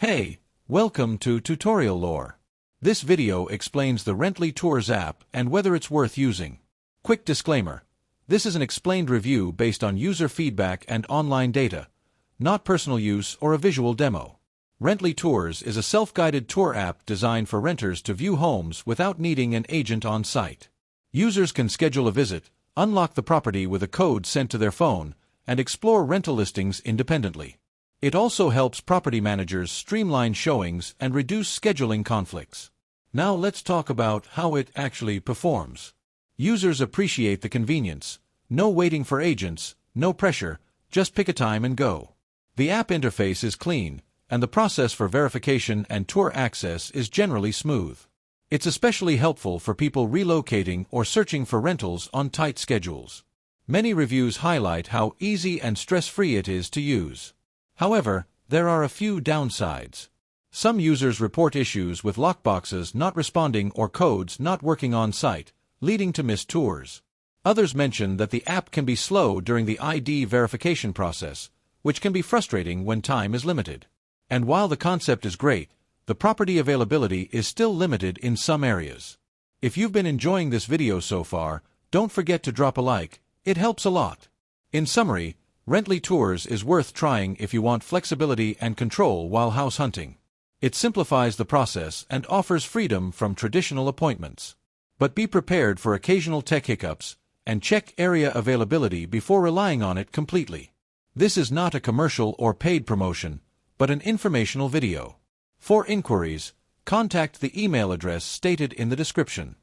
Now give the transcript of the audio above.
Hey, welcome to Tutorial Lore. This video explains the Rently Tours app and whether it's worth using. Quick disclaimer. This is an explained review based on user feedback and online data, not personal use or a visual demo. Rently Tours is a self-guided tour app designed for renters to view homes without needing an agent on site. Users can schedule a visit, unlock the property with a code sent to their phone, and explore rental listings independently. It also helps property managers streamline showings and reduce scheduling conflicts. Now let's talk about how it actually performs. Users appreciate the convenience. No waiting for agents, no pressure, just pick a time and go. The app interface is clean, and the process for verification and tour access is generally smooth. It's especially helpful for people relocating or searching for rentals on tight schedules. Many reviews highlight how easy and stress-free it is to use. However, there are a few downsides. Some users report issues with lockboxes not responding or codes not working on site, leading to missed tours. Others mention that the app can be slow during the ID verification process, which can be frustrating when time is limited. And while the concept is great, the property availability is still limited in some areas. If you've been enjoying this video so far, don't forget to drop a like, it helps a lot. In summary, Rently Tours is worth trying if you want flexibility and control while house hunting. It simplifies the process and offers freedom from traditional appointments. But be prepared for occasional tech hiccups, and check area availability before relying on it completely. This is not a commercial or paid promotion, but an informational video. For inquiries, contact the email address stated in the description.